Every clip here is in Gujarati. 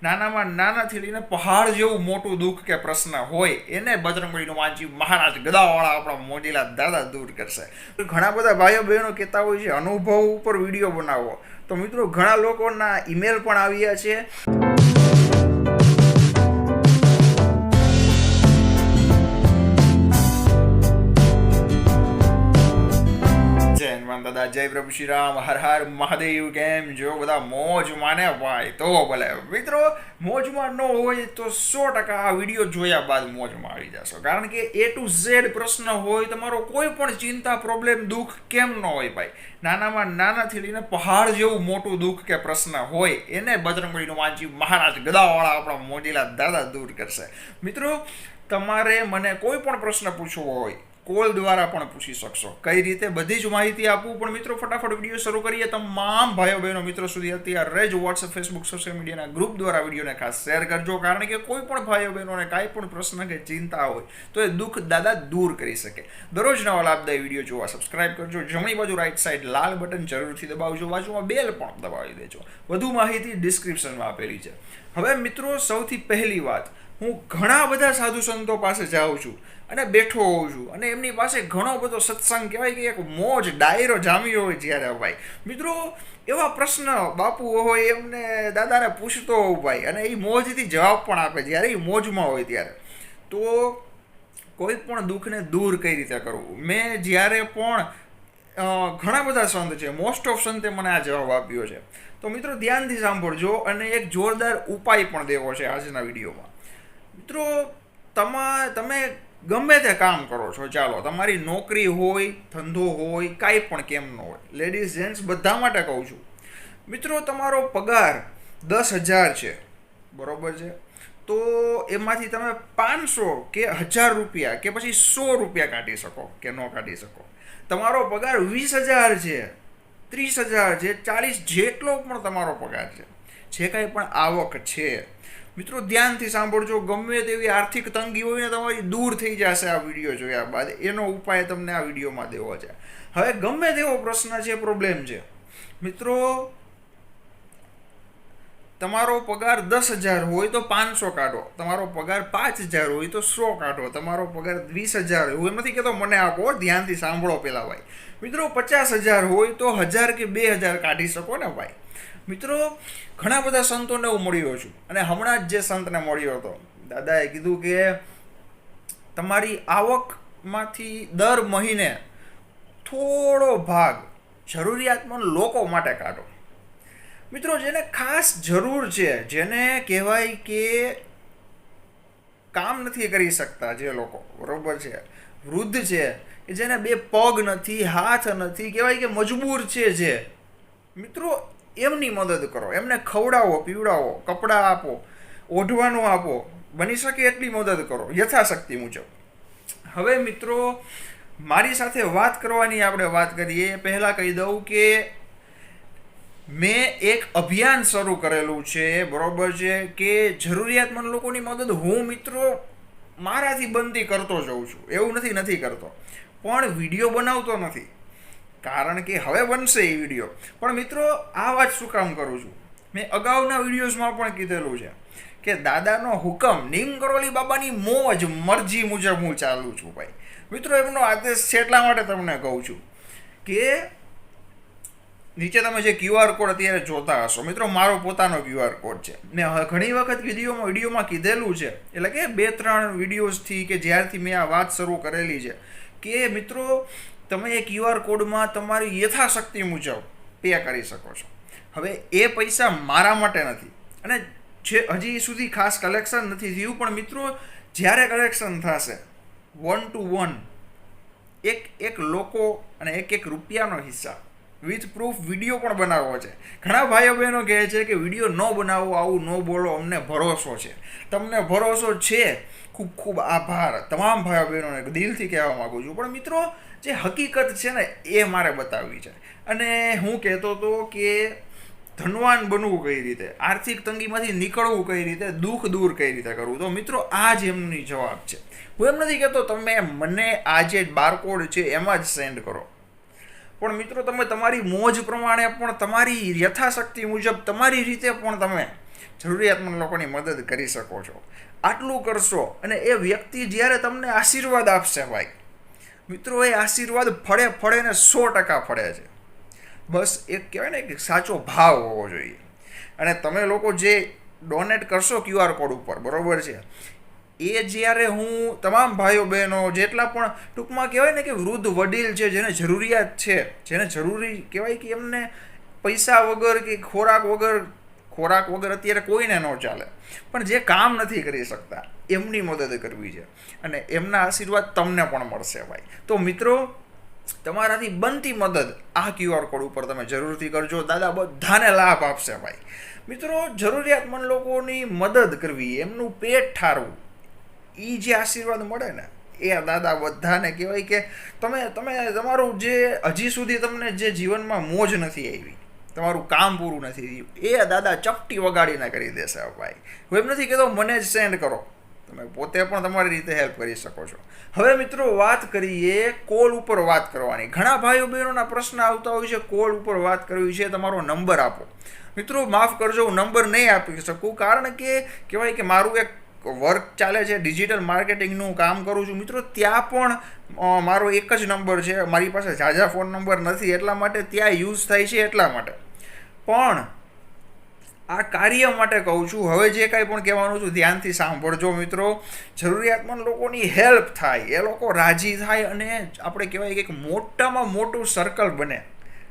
નાનામાં નાનાથી લઈને પહાડ જેવું મોટું દુઃખ કે પ્રશ્ન હોય એને બજરંગબલીનો વાંચી મહારાજ ગદાવાળા આપણા મોજીલા દાદા દૂર કરશે. ઘણા બધા ભાઈઓ બહેનો કહેતા હોય છે અનુભવ ઉપર વિડીયો બનાવો. તો મિત્રો ઘણા લોકોના ઈમેલ પણ આવ્યા છે. દાદા જય પ્રભુ શ્રી રામ, હર હર મહાદેવ. કેમ જો બધા મોજમાં ને ભાઈ? તો ભલે મિત્રો મોજમાં ન હોય તો 100% આ વિડીયો જોયા બાદ મોજમાં આવી જશો. કારણ કે A to Z પ્રશ્ન હોય, તમારો કોઈ પણ ચિંતા, પ્રોબ્લેમ, દુઃખ કેમ ન હોય ભાઈ, નાનામાં નાનાથી લઈને પહાડ જેવું મોટું દુઃખ કે પ્રશ્ન હોય એને બજરંગબલીનો વાંચી મહારાજ ગદાવાળા આપણા મોજીલા દાદા દૂર કરશે. મિત્રો તમારે મને કોઈ પણ પ્રશ્ન પૂછવો હોય કોલ દ્વારા પણ પૂછી શકશો. કઈ રીતે બધી જ માહિતી આપું. પણ મિત્રો ફટાફટ વિડીયો શરૂ કરીએ. તમામ ભાઈઓ બહેનો મિત્રો સુધી અત્યારે જ વોટ્સએપ, ફેસબુક, સોશિયલ મીડિયાના ગ્રુપ દ્વારા વિડીયોને ખાસ શેર કરજો. કારણ કે કોઈ પણ ભાઈઓ બહેનોને કાંઈ પણ પ્રશ્ન કે ચિંતા હોય તો એ દુઃખ દાદા દૂર કરી શકે. દરરોજ નવા લાભદાયી વિડીયો જોવા સબસ્ક્રાઇબ કરજો. જમણી બાજુ રાઈટ સાઈડ લાલ બટન જરૂરથી દબાવજો. બાજુમાં બેલ પણ દબાવી દેજો. વધુ માહિતી ડિસ્ક્રિપ્શનમાં આપેલી છે. હવે મિત્રો સૌથી પહેલી વાત, હું ઘણા બધા સાધુ સંતો પાસે જાઉં છું અને બેઠો હોઉં છું અને એમની પાસે ઘણો બધો સત્સંગ કહેવાય કે એક મોજ ડાયરો જામ્યો હોય. જ્યારે ભાઈ મિત્રો એવા પ્રશ્ન બાપુ હોય એમને દાદાને પૂછતો હોઉં ભાઈ, અને એ મોજથી જવાબ પણ આપે જ્યારે એ મોજમાં હોય ત્યારે. તો કોઈ પણ દુઃખને દૂર કઈ રીતે કરવું, મેં જ્યારે પણ ઘણા બધા સંત છે, મોસ્ટ ઓફ સંતે મને આ જવાબ આપ્યો છે. તો મિત્રો ધ્યાનથી સાંભળજો અને એક જોરદાર ઉપાય પણ દેવો છે આજના વિડીયોમાં. મિત્રો તમે ગમે તે કામ કરો છો, ચાલો તમારી નોકરી હોય, ધંધો હોય, કાંઈ પણ કેમ ન હોય, લેડીઝ જેન્ટ્સ બધા માટે કહું છું. મિત્રો તમારો પગાર 10,000 છે, બરોબર છે? તો એમાંથી તમે 500 કે 1,000 રૂપિયા કે પછી 100 રૂપિયા કાઢી શકો કે ન કાઢી શકો. તમારો પગાર 20,000 છે, 30,000 છે, 40, જેટલો પણ તમારો પગાર છે, જે કાંઈ પણ આવક છે, મિત્રો ધ્યાનથી સાંભળજો. ગમે તેવી આર્થિક તંગી હોય ને તમારી દૂર થઈ જશે આ વિડીયો જોયા બાદ. એનો ઉપાય તમને આ વિડીયોમાં દેવો છે. હવે ગમે તેવો પ્રશ્ન છે, પ્રોબ્લેમ છે, મિત્રો તમારો પગાર 10,000 હોય તો 500 કાઢો, તમારો પગાર 5,000 હોય તો 100 કાઢો, તમારો પગાર 20,000 હોય, એમ નથી કહેતો મને આપો, ધ્યાનથી સાંભળો પેલા ભાઈ. મિત્રો 50,000 હોય તો 1,000 કે 2,000 કાઢી શકો ને ભાઈ. મિત્રો ઘણા બધા સંતોને હું મળ્યો છું અને હમણાં જ જે સંતને મળ્યો હતો, દાદાએ કીધું કે તમારી આવકમાંથી દર મહિને થોડો ભાગ જરૂરિયાતમંદ લોકો માટે કાઢો. મિત્રો જેને ખાસ જરૂર છે, જેને કહેવાય કે કામ નથી કરી શકતા જે લોકો, બરોબર છે, વૃદ્ધ છે, કે જેને 2 પગ નથી, હાથ નથી, કહેવાય કે મજબૂર છે જે, મિત્રો એમની મદદ કરો. એમને ખવડાવો, પીવડાવો, કપડાં આપો, ઓઢવાનું આપો, બની શકે એટલી મદદ કરો યથાશક્તિ મુજબ. હવે મિત્રો મારી સાથે વાત કરવાની આપણે વાત કરીએ પહેલાં કહી દઉં કે મેં એક અભિયાન શરૂ કરેલું છે, બરોબર છે, કે જરૂરિયાતમંદ લોકોની મદદ હું મિત્રો મારાથી બનતી કરતો જઉં છું. એવું નથી કરતો, પણ વિડીયો બનાવતો નથી, કારણ કે હવે બનશે એ વિડીયો. પણ મિત્રો આ વાત શું કામ કરું છું, મેં અગાઉના વિડીયોઝમાં પણ કીધેલું છે કે દાદાનો હુકમ, નિમ કરોલી બાબાની મોજ મરજી મુજબ હું ચાલું છું ભાઈ. મિત્રો એમનો આદેશ છે એટલા માટે તમને કહું છું કે નીચે તમે જે QR કોડ અત્યારે જોતા હશો, મિત્રો મારો પોતાનો QR કોડ છે. ને ઘણી વખત વિડીયોમાં કીધેલું છે, એટલે કે 2-3 વિડીયોઝથી કે જ્યારથી મેં આ વાત શરૂ કરેલી છે કે મિત્રો તમે એ QR કોડમાં તમારી યથાશક્તિ મુજબ પે કરી શકો છો. હવે એ પૈસા મારા માટે નથી અને જે હજી સુધી ખાસ કલેક્શન નથી થયું, પણ મિત્રો જ્યારે કલેક્શન થશે 1 to 1 એક લોકો અને એક રૂપિયાનો હિસ્સા વિથ પ્રૂફ વિડીયો પણ બનાવવો છે. ઘણા ભાઈઓ બહેનો કહે છે કે વિડીયો ન બનાવો, આવું ન બોલો, અમને ભરોસો છે. તમને ભરોસો છે, ખૂબ ખૂબ આભાર. તમામ ભાઈઓ બહેનોને દિલથી કહેવા માગું છું. પણ મિત્રો જે હકીકત છે ને એ મારે બતાવવી છે. અને હું કહેતો હતો કે ધનવાન બનવું કઈ રીતે, આર્થિક તંગીમાંથી નીકળવું કઈ રીતે, દુઃખ દૂર કઈ રીતે કરવું. તો મિત્રો આ જ એમની જવાબ છે. હું એમ નથી કહેતો તમે મને આ જે બારકોડ છે એમાં જ સેન્ડ કરો, પણ મિત્રો તમે તમારી મોજ પ્રમાણે પણ તમારી યથાશક્તિ મુજબ તમારી રીતે પણ તમે જરૂરિયાતમંદ લોકોની મદદ કરી શકો છો. આટલું કરશો અને એ વ્યક્તિ જ્યારે તમને આશીર્વાદ આપશે ભાઈ મિત્રો, એ આશીર્વાદ ફળે ને 100% ફળે છે. બસ એક કહેવાય ને કે સાચો ભાવ હોવો જોઈએ. અને તમે લોકો જે ડોનેટ કરશો QR કોડ ઉપર, બરોબર છે, એ જ્યારે હું તમામ ભાઈઓ બહેનો જેટલા પણ ટૂંકમાં કહેવાય ને કે વૃદ્ધ વડીલ છે, જેને જરૂરિયાત છે, જેને જરૂરી કહેવાય કે એમને પૈસા વગર કે ખોરાક વગર અત્યારે કોઈને ન ચાલે, પણ જે કામ નથી કરી શકતા એમની મદદ કરવી છે અને એમના આશીર્વાદ તમને પણ મળશે ભાઈ. તો મિત્રો, તમારાથી બનતી મદદ આ QR કોડ ઉપર તમે જરૂરથી કરજો. દાદા બધાને લાભ આપશે ભાઈ. મિત્રો, જરૂરિયાતમંદ લોકોની મદદ કરવી, એમનું પેટ ઠારવું, એ જે આશીર્વાદ મળે ને એ દાદા બધાને કહેવાય કે તમે તમારું જે હજી સુધી તમને જે જીવનમાં મોજ નથી આવી, તમારું કામ પૂરું નથી થયું, એ દાદા ચપટી વગાડીને કરી દેશે ભાઈ. હું એમ નથી કહેતો મને જ સેન્ડ કરો, તમે પોતે પણ તમારી રીતે હેલ્પ કરી શકો છો. હવે મિત્રો, વાત કરીએ કોલ ઉપર વાત કરવાની. ઘણા ભાઈઓ બહેનોના પ્રશ્ન આવતા હોય છે, કોલ ઉપર વાત કરવી છે, તમારો નંબર આપો. મિત્રો, માફ કરજો, હું નંબર નહીં આપી શકું, કારણ કે કહેવાય કે મારું એક વર્ક ચાલે છે, ડિજિટલ માર્કેટિંગનું કામ કરું છું મિત્રો. ત્યાં પણ મારો એક જ નંબર છે, મારી પાસે ઝાઝા ફોન નંબર નથી, એટલા માટે ત્યાં યુઝ થાય છે, એટલા માટે. પણ આ કાર્ય માટે કહું છું. હવે જે કાંઈ પણ કહેવાનું છું ધ્યાનથી સાંભળજો મિત્રો. જરૂરિયાતમંદ લોકોની હેલ્પ થાય, એ લોકો રાજી થાય અને આપણે કહેવાય કે એક મોટામાં મોટું સર્કલ બને.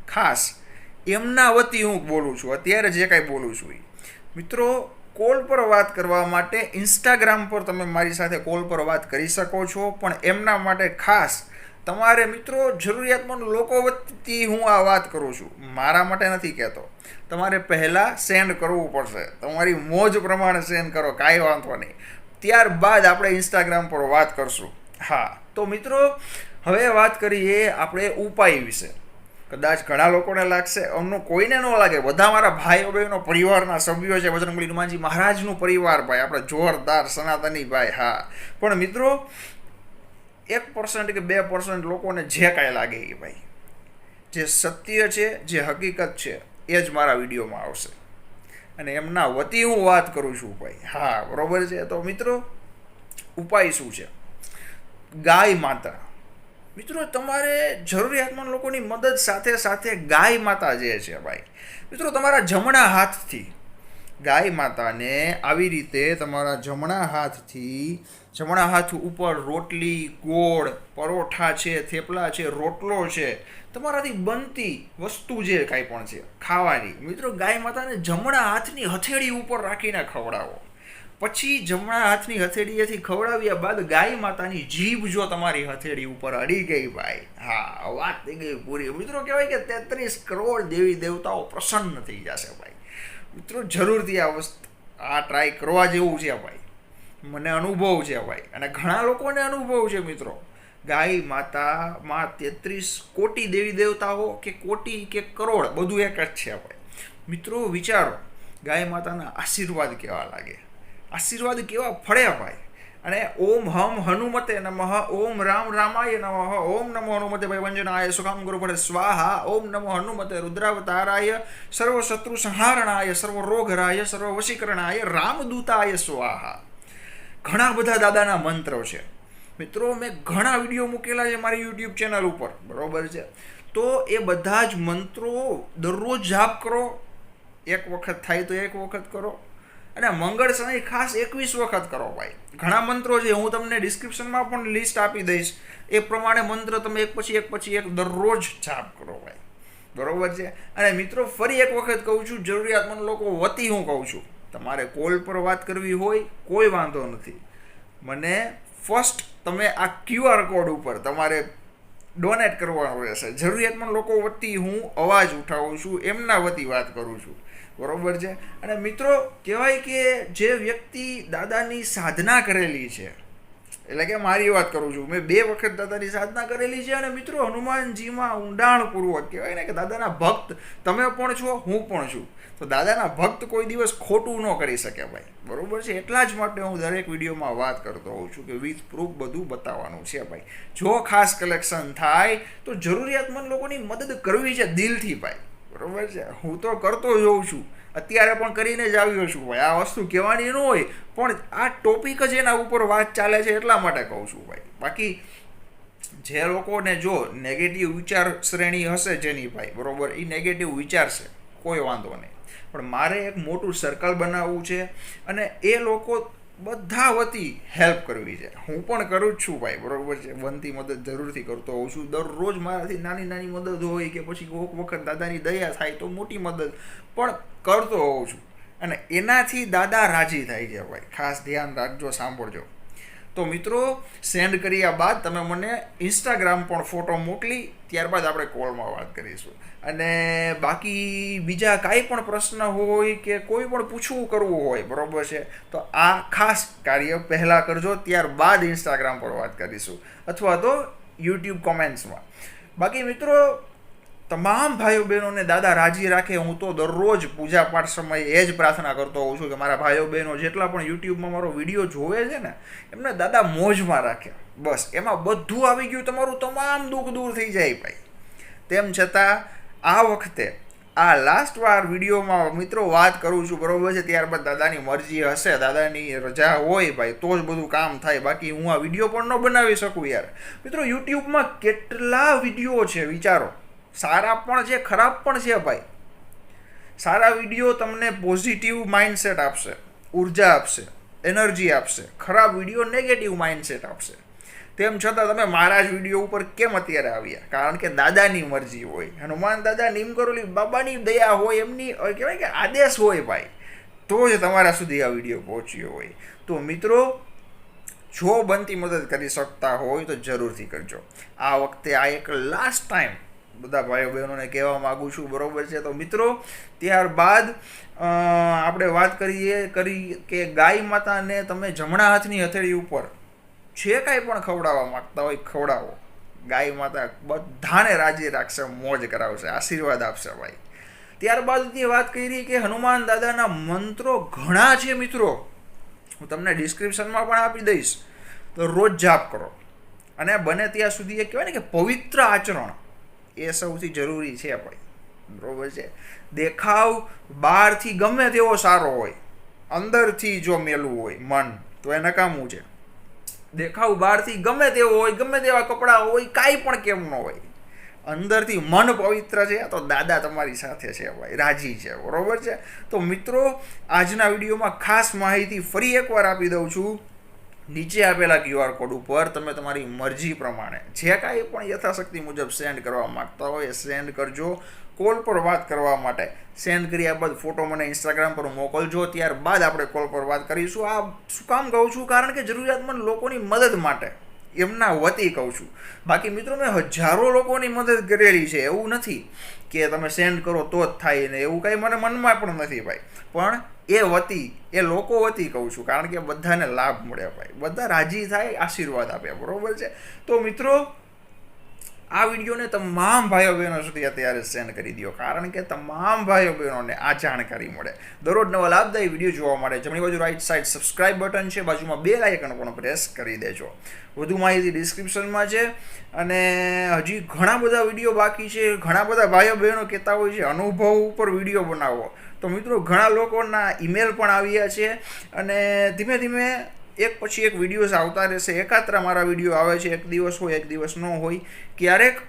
ખાસ એમના વતી હું બોલું છું, અત્યારે જે કાંઈ બોલું છું એ. મિત્રો, કોલ પર વાત કરવા માટે ઇન્સ્ટાગ્રામ પર તમે મારી સાથે કોલ પર વાત કરી શકો છો, પણ એમના માટે ખાસ તમારે મિત્રો જરૂરિયાતમંદ લોકો વતી હું આ વાત કરું છું, મારા માટે નથી કહેતો. તમારે પહેલાં સેન્ડ કરવું પડશે, તમારી મોજ પ્રમાણે સેન્ડ કરો, કાંઈ વાંધો નહીં. ત્યારબાદ આપણે ઇન્સ્ટાગ્રામ પર વાત કરશું. હા, તો મિત્રો, હવે વાત કરીએ આપણે ઉપાય વિશે. કદાચ ઘણા લોકોને લાગશે, અમનું કોઈને ન લાગે, બધા મારા ભાઈઓ બહેનો પરિવારના સભ્યો છે, બજરંગબલી હનુમાનજી મહારાજનું પરિવાર ભાઈ, આપણે જોરદાર સનાતની ભાઈ. હા, પણ મિત્રો 1% કે 2% લોકોને જે કાંઈ લાગે એ ભાઈ, જે સત્ય છે, જે હકીકત છે, એ જ મારા વિડીયોમાં આવશે અને એમના વતી હું વાત કરું છું ભાઈ. હા, બરોબર છે. તો મિત્રો, ઉપાય શું છે? ગાય માતા. મિત્રો, તમારે જરૂરિયાતમંદ લોકોની મદદ સાથે સાથે ગાય માતા જે છે ભાઈ, મિત્રો, તમારા જમણા હાથથી ગાય માતાને આવી રીતે તમારા જમણા હાથ ઉપર રોટલી, ગોળ, પરોઠા છે, થેપલા છે, રોટલો છે, તમારાથી બનતી વસ્તુ જે કાંઈ પણ છે ખાવાની, મિત્રો ગાય માતાને જમણા હાથની હથેળી ઉપર રાખીને ખવડાવો. પછી જમણા હાથની હથેળીએથી ખવડાવ્યા બાદ ગાય માતાની જીભ જો તમારી હથેળી ઉપર અડી ગઈ ભાઈ, હા, વાત થઈ ગઈ પૂરી. મિત્રો, કહેવાય કે 33 કરોડ દેવી દેવતાઓ પ્રસન્ન થઈ જશે ભાઈ. મિત્રો, જરૂરથી આ ટ્રાય કરવા જેવું છે ભાઈ. મને અનુભવ છે ભાઈ, અને ઘણા લોકોને અનુભવ છે મિત્રો. ગાય માતામાં 33 કોટી દેવી દેવતાઓ કે કોટી કે કરોડ બધું એક જ છે ભાઈ. મિત્રો, વિચારો ગાય માતાના આશીર્વાદ કેવા લાગે, આશીર્વાદ કેવા ફળે ભાઈ. અને ઓમ હમ હનુમતે નમઃ, ઓમ રામ રામાય નમઃ, ઓમ નમો હનુમતે ભયવંજનાય સુખામ ગુરુ પડે સ્વાહા, ઓમ નમો હનુમતે રુદ્રાવતારાય સર્વ શત્રુ સંહારણાય સર્વ રોગરાય સર્વ વશીકરણાય રામદૂતાય સ્વાહા. ઘણા બધા દાદાના મંત્રો છે મિત્રો. મેં ઘણા વિડીયો મૂકેલા છે મારી YouTube ચેનલ ઉપર, બરોબર છે. તો એ બધા જ મંત્રો દરરોજ જાપ કરો. એક વખત થાય તો એક વખત કરો, અને મંગળ શનિ ખાસ 21 વખત કરો ભાઈ. ઘણા મંત્રો છે, હું તમને ડિસ્ક્રિપ્શનમાં પણ લિસ્ટ આપી દઈશ. એ પ્રમાણે મંત્ર તમે એક પછી એક દરરોજ જાપ કરો ભાઈ, બરોબર છે. અને મિત્રો, ફરી એક વખત કહું છું, જરૂરિયાતમંદ લોકો વતી હું કહું છું, તમારે કોલ પર વાત કરવી હોય કોઈ વાંધો નથી. મને ફર્સ્ટ તમે આ QR કોડ ઉપર તમારે ડોનેટ કરવાનું રહેશે. જરૂરિયાતમંદ લોકો વતી હું અવાજ ઉઠાવું છું, એમના વતી વાત કરું છું, બરોબર છે. અને મિત્રો, કહેવાય કે જે વ્યક્તિ દાદાની સાધના કરેલી છે, એટલે કે મારી વાત કરું છું, મેં 2 વખત દાદાની સાધના કરેલી છે. અને મિત્રો, હનુમાનજીમાં ઊંડાણપૂર્વક કહેવાય ને કે દાદાના ભક્ત તમે પણ છો, હું પણ છું. તો દાદાના ભક્ત કોઈ દિવસ ખોટું ન કરી શકે ભાઈ, બરોબર છે. એટલા જ માટે હું દરેક વિડીયોમાં વાત કરતો હોઉં છું કે વિથ પ્રૂફ બધું બતાવવાનું છે ભાઈ. જો ખાસ કલેક્શન થાય તો જરૂરિયાતમંદ લોકોની મદદ કરવી છે દિલથી ભાઈ, બરોબર છે. હું તો કરતો જ હોઉં છું, અત્યારે પણ કરીને જ આવ્યો છું ભાઈ. આ વસ્તુ કહેવાની ન હોય, પણ આ ટોપિક જ એના ઉપર વાત ચાલે છે એટલા માટે કહું છું ભાઈ. બાકી જે લોકોને જો નેગેટિવ વિચાર શ્રેણી હશે જેની ભાઈ, બરોબર, એ નેગેટિવ વિચારશે, કોઈ વાંધો નહીં. પણ મારે એક મોટું સર્કલ બનાવવું છે અને એ લોકો બધા વતી હેલ્પ કરવી છે. હું પણ કરું જ છું ભાઈ, બરોબર છે. બનતી મદદ જરૂરથી કરતો હોઉં છું. દરરોજ મારાથી નાની નાની મદદ હોય કે પછી કોઈક વખત દાદાની દયા થાય તો મોટી મદદ પણ કરતો હોઉં છું. અને એનાથી દાદા રાજી થાય છે ભાઈ. ખાસ ધ્યાન રાખજો, સાંભળજો. તો મિત્રો, સેન્ડ કર્યા બાદ તમે મને ઇન્સ્ટાગ્રામ પણ ફોટો મોકલી, ત્યારબાદ આપણે કોલમાં વાત કરીશું. અને બાકી બીજા કાંઈ પણ પ્રશ્ન હોય કે કોઈ પણ પૂછવું કરવું હોય, બરોબર છે, તો આ ખાસ કાર્ય પહેલાં કરજો, ત્યારબાદ ઇન્સ્ટાગ્રામ પર વાત કરીશું અથવા તો યુટ્યુબ કોમેન્ટ્સમાં. બાકી મિત્રો, તમામ ભાઈઓ બહેનોને દાદા રાજી રાખે. હું તો દરરોજ પૂજાપાઠ સમયે એ જ પ્રાર્થના કરતો હોઉં છું કે મારા ભાઈઓ બહેનો જેટલા પણ યુટ્યુબમાં મારો વિડીયો જોવે છે ને, એમને દાદા મોજમાં રાખે. બસ એમાં બધું આવી ગયું, તમારું તમામ દુઃખ દૂર થઈ જાય ભાઈ. તેમ છતાં આ વખતે આ લાસ્ટ વાર વિડીયોમાં મિત્રો વાત કરું છું, બરોબર છે. ત્યારબાદ દાદાની મરજી હશે, દાદાની રજા હોય ભાઈ, તો જ બધું કામ થાય. બાકી હું આ વિડીયો પણ ન બનાવી શકું યાર. મિત્રો, યુટ્યુબમાં કેટલા વિડીયો છે વિચારો. સારા પણ છે, ખરાબ પણ છે ભાઈ. સારા વિડીયો તમને પોઝિટિવ માઇન્ડસેટ આપશે, ઉર્જા આપશે, એનર્જી આપશે. ખરાબ વિડીયો નેગેટિવ માઇન્ડસેટ આપશે. તેમ છતાં તમે મારા જ વિડીયો ઉપર કેમ અત્યારે આવ્યા? કારણ કે દાદાની મરજી હોય, હનુમાન દાદા, નીમ કરોલી બાબાની દયા હોય, એમની કહેવાય કે આદેશ હોય ભાઈ, તો જ તમારા સુધી આ વિડીયો પહોંચ્યો હોય. તો મિત્રો, જો બનતી મદદ કરી શકતા હોય તો જરૂરથી કરજો. આ વખતે આ એક લાસ્ટ ટાઈમ બધા ભાઈઓ બહેનોને કહેવા માગું છું, બરોબર છે. તો મિત્રો, ત્યારબાદ આપણે વાત કરી કે ગાય માતાને તમે જમણા હાથની હથેળી ઉપર જે કાંઈ પણ ખવડાવવા માગતા હોય ખવડાવો. ગાય માતા બધાને રાજી રાખશે, મોજ કરાવશે, આશીર્વાદ આપશે ભાઈ. ત્યારબાદની વાત કરી કે હનુમાન દાદાના મંત્રો ઘણા છે મિત્રો, હું તમને ડિસ્ક્રિપ્શનમાં પણ આપી દઈશ. તો રોજ જાપ કરો અને બને ત્યાં સુધી એ કહેવાય ને કે પવિત્ર આચરણ, એ સૌથી જરૂરી છે ભાઈ, બરોબર છે. દેખાવ બહારથી ગમે તેવો સારો હોય, અંદરથી જો મેલું હોય મન, તો એ નકામું છે. દેખાવ બહારથી ગમે તેવો હોય, ગમે તેવા કપડાં હોય, કાંઈ પણ કેમ ન હોય, અંદરથી મન પવિત્ર છે તો દાદા તમારી સાથે છે ભાઈ, રાજી છે, બરોબર છે. તો મિત્રો, આજના વિડીયોમાં ખાસ માહિતી ફરી એકવાર આપી દઉં છું. નીચે આપેલા QR કોડ ઉપર તમે તમારી મરજી પ્રમાણે જે કાંઈ પણ યથાશક્તિ મુજબ સેન્ડ કરવા માગતા હોય એ સેન્ડ કરજો. કોલ પર વાત કરવા માટે સેન્ડ કર્યા બાદ ફોટો મને ઇન્સ્ટાગ્રામ પર મોકલજો, ત્યારબાદ આપણે કોલ પર વાત કરીશું. આ શું કામ કહું છું? કારણ કે જરૂરિયાતમંદ લોકોની મદદ માટે એમના વતી કહું છું. બાકી મિત્રો, મેં હજારો લોકોની મદદ કરેલી છે, એવું નથી કે તમે સેન્ડ કરો તો જ થાય ને, એવું કંઈ મને મનમાં પણ નથી ભાઈ. પણ એ વતી, એ લોકો વતી કહું છું, કારણ કે બધાને લાભ મળે ભાઈ, બધા રાજી થાય, આશીર્વાદ આપે, બરોબર છે. તો મિત્રો, આ વિડીયોને તમામ ભાઈઓ બહેનો સુધી અત્યારે સેન્ડ કરી દો, કારણ કે તમામ ભાઈઓ બહેનોને આ જાણકારી મળે. દરરોજ નવા લાભદાયી વિડીયો જોવા માટે જમણી બાજુ રાઈટ સાઈડ સબસ્ક્રાઇબ બટન છે, બાજુમાં બેલ આઇકન પણ પ્રેસ કરી દેજો. વધુ માહિતી ડિસ્ક્રિપ્શનમાં છે. અને હજી ઘણા બધા વિડીયો બાકી છે. ઘણા બધા ભાઈઓ બહેનો કહેતા હોય છે અનુભવ ઉપર વિડીયો બનાવો. તો મિત્રો, ઘણા લોકોના ઈમેલ પણ આવ્યા છે અને ધીમે ધીમે એક પછી એક વિડીયોઝ આવતા રહેશે. એકાત્રા મારા વિડીયો આવે છે, એક દિવસ હોય, એક દિવસ ન હોય, ક્યારેક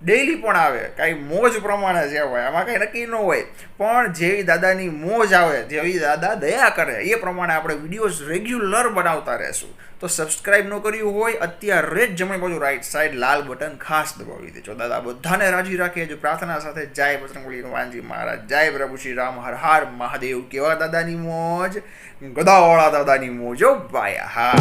ડેઈલી પણ આવે. કાંઈ મોજ પ્રમાણે છે હોય, આમાં કાંઈ નક્કી ન હોય, પણ જેવી દાદાની મોજ આવે, જેવી દાદા દયા કરે, એ પ્રમાણે આપણે વિડીયોઝ રેગ્યુલર બનાવતા રહેશું. તો સબસ્ક્રાઇબ ન કર્યું હોય અત્યારે જ જમણી બાજુ રાઈટ સાઈડ લાલ બટન ખાસ દબાવી દેજો. દાદા બધાને રાજી રાખે. જો પ્રાર્થના સાથે જય બજરંગબલી હનુમાનજી મહારાજ, જય પ્રભુ શ્રી રામ, હર હર મહાદેવ. કેવા દાદાની મોજ, ગદાવાળા દાદાની મોજ, ઓ ભાઈ. હા.